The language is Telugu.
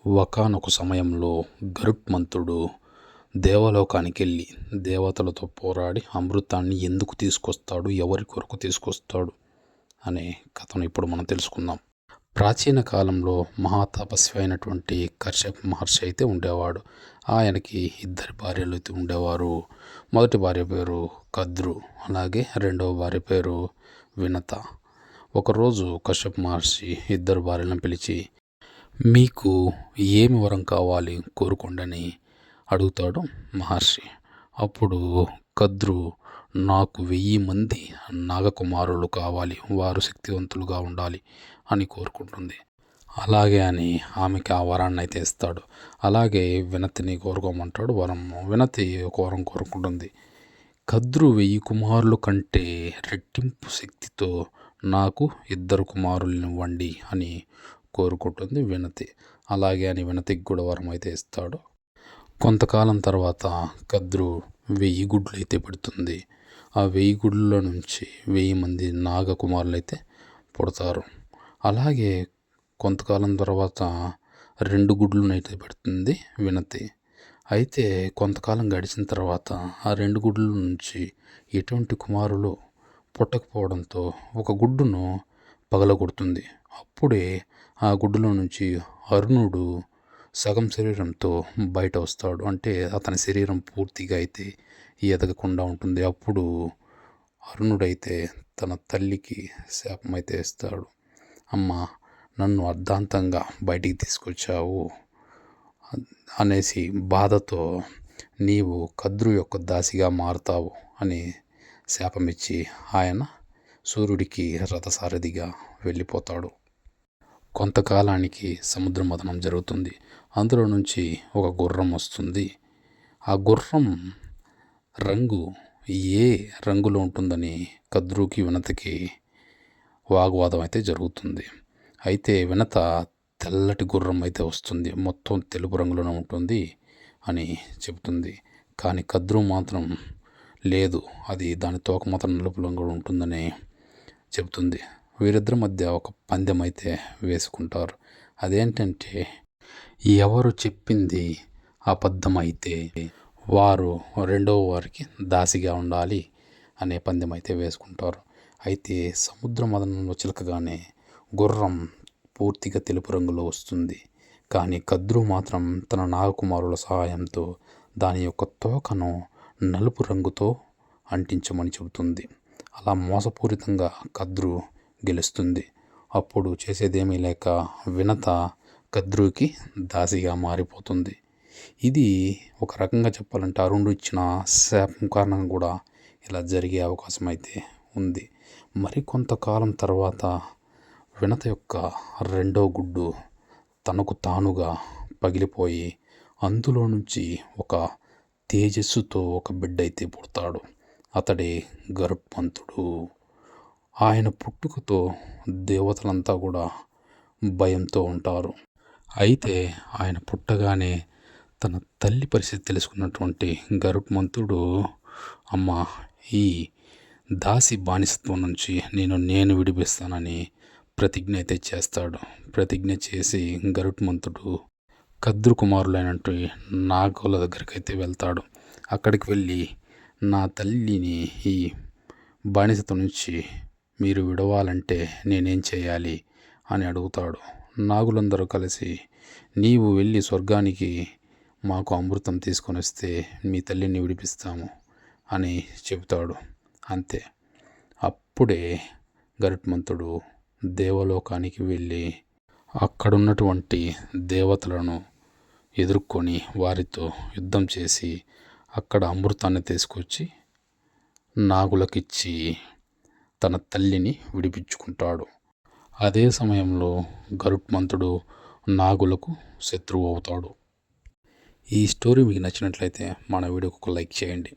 ఒకానొక సమయంలో గరుత్మంతుడు దేవలోకానికెళ్ళి దేవతలతో పోరాడి అమృతాన్ని ఎందుకు తీసుకొస్తాడు, ఎవరి కొరకు తీసుకొస్తాడు అనే కథను ఇప్పుడు మనం తెలుసుకుందాం. ప్రాచీన కాలంలో మహాతపస్వి అయినటువంటి కశ్యప మహర్షి అయితే ఉండేవాడు. ఆయనకి ఇద్దరు భార్యలు అయితే ఉండేవారు. మొదటి భార్య పేరు కద్రు, అలాగే రెండవ భార్య పేరు వినత. ఒకరోజు కశ్యప మహర్షి ఇద్దరు భార్యలను పిలిచి, మీకు ఏమి వరం కావాలి కోరుకోండని అడుగుతాడు మహర్షి. అప్పుడు కద్రు, నాకు 1000 మంది నాగకుమారులు కావాలి, వారు శక్తివంతులుగా ఉండాలి అని కోరుకుంటుంది. అలాగే అని ఆమెకి ఆ వరాన్ని అయితే ఇస్తాడు. అలాగే వినతిని కోరుకోమంటాడు వరం. వినతి ఒక వరం కోరుకుంటుంది. కద్రు 1000 కుమారుల కంటే రెట్టింపు శక్తితో నాకు 2 కుమారులను ఇవ్వండి అని కోరుకుంటుంది వినతి. అలాగే అని వినతికి కూడా వరం అయితే ఇస్తాడు. కొంతకాలం తర్వాత కద్రు 1000 గుడ్లు అయితే పెడుతుంది. ఆ 1000 గుడ్ల నుంచి 1000 మంది నాగకుమారులు అయితే పుడతారు. అలాగే కొంతకాలం తర్వాత 2 గుడ్లను అయితే పెడుతుంది వినతి. అయితే కొంతకాలం గడిచిన తర్వాత ఆ 2 గుడ్ల నుంచి ఎటువంటి కుమారులు పుట్టకపోవడంతో ఒక గుడ్డును పగలగొడుతుంది. అప్పుడే ఆ గుడ్డులో నుంచి అరుణుడు సగం శరీరంతో బయట వస్తాడు. అంటే అతని శరీరం పూర్తిగా అయితే ఎదగకుండా ఉంటుంది. అప్పుడు అరుణుడైతే తన తల్లికి శాపం అయితే ఇస్తాడు. అమ్మ, నన్ను అర్ధాంతంగా బయటికి తీసుకొచ్చావు అనేసి బాధతో నీవు కద్రు యొక్క దాసిగా మారుతావు అని శాపమిచ్చి ఆయన సూర్యుడికి రథసారథిగా వెళ్ళిపోతాడు. కొంతకాలానికి సముద్ర మథనం జరుగుతుంది. అందులో నుంచి ఒక గుర్రం వస్తుంది. ఆ గుర్రం రంగు ఏ రంగులో ఉంటుందని కద్రుకి వినతకి వాగ్వాదం అయితే జరుగుతుంది. అయితే వినత తెల్లటి గుర్రం అయితే వస్తుంది, మొత్తం తెలుపు రంగులోనే ఉంటుంది అని చెబుతుంది. కానీ కద్రు మాత్రం లేదు, అది దాని తోక మాత్రం నలుపు రంగులో ఉంటుందని చెబుతుంది. వీరిద్దరి మధ్య ఒక పందెం అయితే వేసుకుంటారు. అదేంటంటే ఎవరు చెప్పింది అబద్ధమైతే వారు రెండవ వారికి దాసిగా ఉండాలి అనే పందెం అయితే వేసుకుంటారు. అయితే సముద్ర మదనంలో చిలకగానే గుర్రం పూర్తిగా తెలుపు రంగులో వస్తుంది. కానీ కద్రు మాత్రం తన నాగకుమారుల సహాయంతో దాని యొక్క తోకను నలుపు రంగుతో అంటించమని చెబుతుంది. అలా మోసపూరితంగా కద్రు గెలుస్తుంది. అప్పుడు చేసేదేమీ లేక వినత కద్రుకి దాసిగా మారిపోతుంది. ఇది ఒక రకంగా చెప్పాలంటే అరుణుడు ఇచ్చిన శాపం కారణంగా కూడా ఇలా జరిగే అవకాశం అయితే ఉంది. మరి కొంతకాలం తర్వాత వినత యొక్క రెండో గుడ్డు తనకు తానుగా పగిలిపోయి అందులో నుంచి ఒక తేజస్సుతో ఒక బిడ్డ అయితే పుడతాడు. అతడే గరుత్మంతుడు. ఆయన పుట్టుకతో దేవతలంతా కూడా భయంతో ఉంటారు. అయితే ఆయన పుట్టగానే తన తల్లి పరిస్థితి తెలుసుకున్నటువంటి గరుత్మంతుడు, అమ్మ, ఈ దాసి బానిసత్వం నుంచి నేను విడిపిస్తానని ప్రతిజ్ఞ అయితే చేస్తాడు. ప్రతిజ్ఞ చేసి గరుత్మంతుడు కద్రు కుమారులైనటువంటి నాగుల దగ్గరికి అయితే వెళ్తాడు. అక్కడికి వెళ్ళి, నా తల్లిని ఈ బానిసత్వం నుంచి మీరు విడవాలంటే నేనేం చేయాలి అని అడుగుతాడు. నాగులందరూ కలిసి, నీవు వెళ్ళి స్వర్గానికి మాకు అమృతం తీసుకొని వస్తే మీ తల్లిని విడిపిస్తాము అని చెబుతాడు. అంతే. అప్పుడే గరుత్మంతుడు దేవలోకానికి వెళ్ళి అక్కడున్నటువంటి దేవతలను ఎదుర్కొని వారితో యుద్ధం చేసి అక్కడ అమృతాన్ని తీసుకొచ్చి నాగులకిచ్చి తన తల్లిని విడిపించుకుంటాడు. అదే సమయంలో గరుత్మంతుడు నాగులకు శత్రువు అవుతాడు. ఈ స్టోరీ మీకు నచ్చినట్లయితే మన వీడియోకు ఒక లైక్ చేయండి.